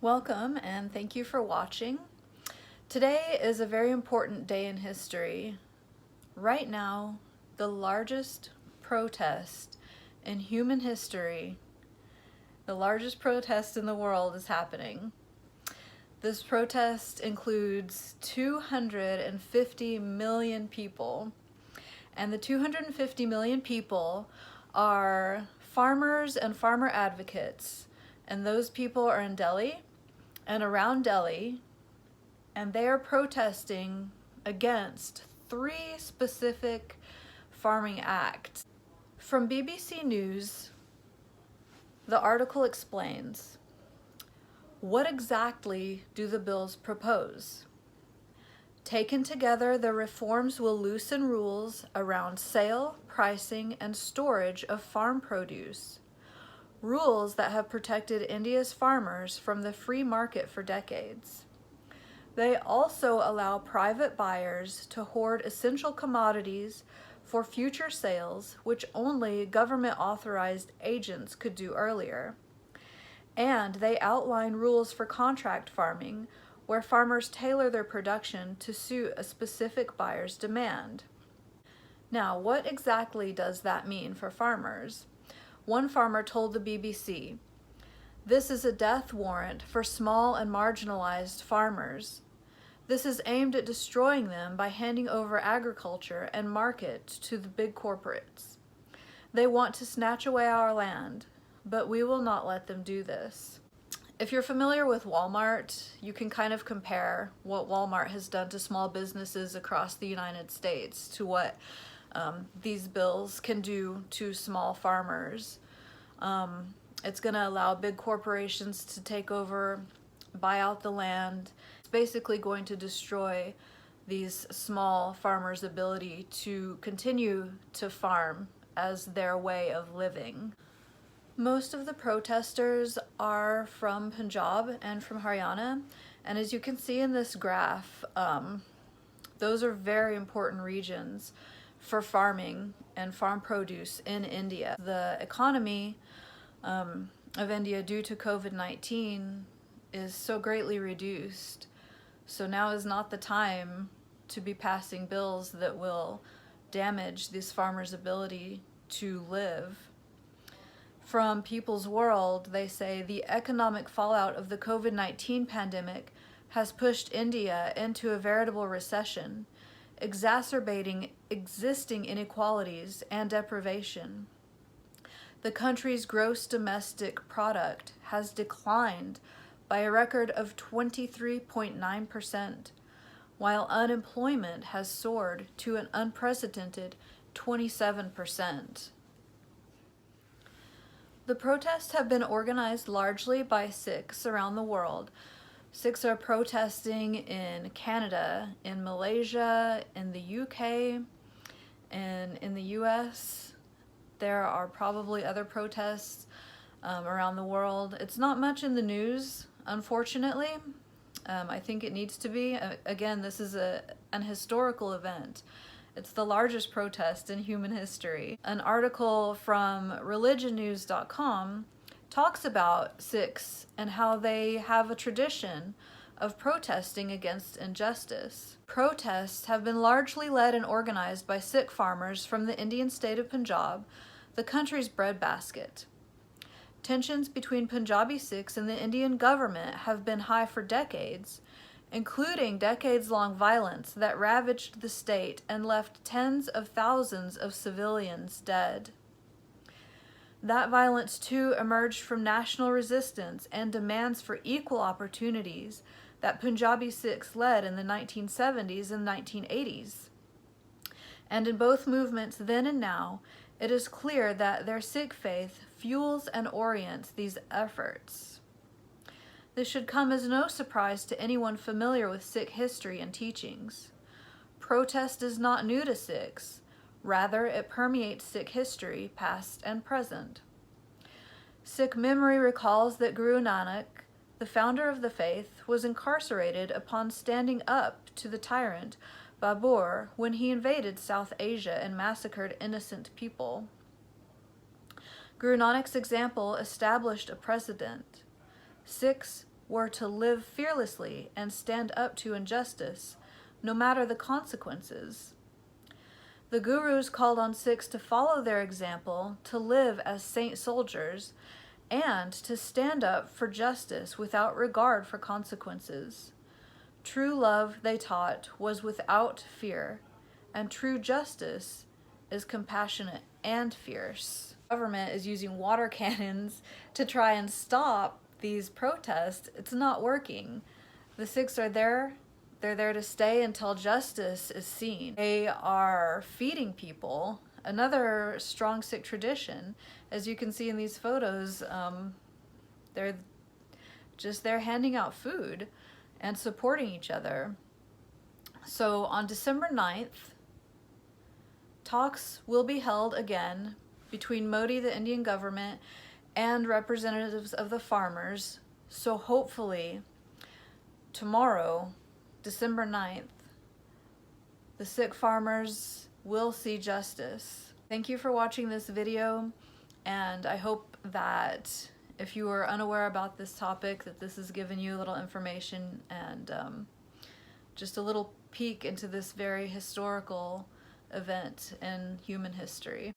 Welcome and thank you for watching. Today is a very important day in history. Right now, the largest protest in human history, the largest protest in the world is happening. This protest includes 250 million people, and the 250 million people are farmers and farmer advocates, and those people are in Delhi and around Delhi, and they are protesting against 3 specific farming acts. From BBC News, the article explains, what exactly do the bills propose? Taken together, the reforms will loosen rules around sale, pricing, and storage of farm produce. Rules that have protected India's farmers from the free market for decades. They also allow private buyers to hoard essential commodities for future sales, which only government-authorized agents could do earlier. And they outline rules for contract farming, where farmers tailor their production to suit a specific buyer's demand. Now, what exactly does that mean for farmers? One farmer told the BBC, "This is a death warrant for small and marginalized farmers. This is aimed at destroying them by handing over agriculture and market to the big corporates. They want to snatch away our land, but we will not let them do this." If you're familiar with Walmart, you can kind of compare what Walmart has done to small businesses across the United States to what these bills can do to small farmers. It's going to allow big corporations to take over, buy out the land. It's basically going to destroy these small farmers' ability to continue to farm as their way of living. Most of the protesters are from Punjab and from Haryana, and as you can see in this graph, those are very important regions for farming and farm produce in India. The economy of India due to COVID-19 is so greatly reduced, so now is not the time to be passing bills that will damage these farmers' ability to live. From People's World, they say the economic fallout of the COVID-19 pandemic has pushed India into a veritable recession, exacerbating existing inequalities and deprivation. The country's gross domestic product has declined by a record of 23.9%, while unemployment has soared to an unprecedented 27%. The protests have been organized largely by Sikhs around the world. Sikhs are protesting in Canada, in Malaysia, in the UK, and in the US. There are probably other protests around the world. It's not much in the news, unfortunately. I think it needs to be. Again, this is an historical event. It's the largest protest in human history. An article from religionnews.com talks about Sikhs and how they have a tradition of protesting against injustice. Protests have been largely led and organized by Sikh farmers from the Indian state of Punjab, the country's breadbasket. Tensions between Punjabi Sikhs and the Indian government have been high for decades, including decades-long violence that ravaged the state and left tens of thousands of civilians dead. That violence too emerged from national resistance and demands for equal opportunities that Punjabi Sikhs led in the 1970s and 1980s. And in both movements then and now, it is clear that their Sikh faith fuels and orients these efforts. This should come as no surprise to anyone familiar with Sikh history and teachings. Protest is not new to Sikhs. Rather, it permeates Sikh history, past and present. Sikh memory recalls that Guru Nanak, the founder of the faith, was incarcerated upon standing up to the tyrant Babur when he invaded South Asia and massacred innocent people. Guru Nanak's example established a precedent. Sikhs were to live fearlessly and stand up to injustice, no matter the consequences. The Gurus called on Sikhs to follow their example, to live as saint soldiers, and to stand up for justice without regard for consequences. True love, they taught, was without fear, and true justice is compassionate and fierce. The government is using water cannons to try and stop these protests. It's not working. The Sikhs are there. They're there to stay until justice is seen. They are feeding people. Another strong Sikh tradition, as you can see in these photos, they're handing out food and supporting each other. So on December 9th, talks will be held again between Modi, the Indian government, and representatives of the farmers. So hopefully tomorrow, December 9th, the Sikh farmers will see justice. Thank you for watching this video, and I hope that if you are unaware about this topic, that this has given you a little information and just a little peek into this very historical event in human history.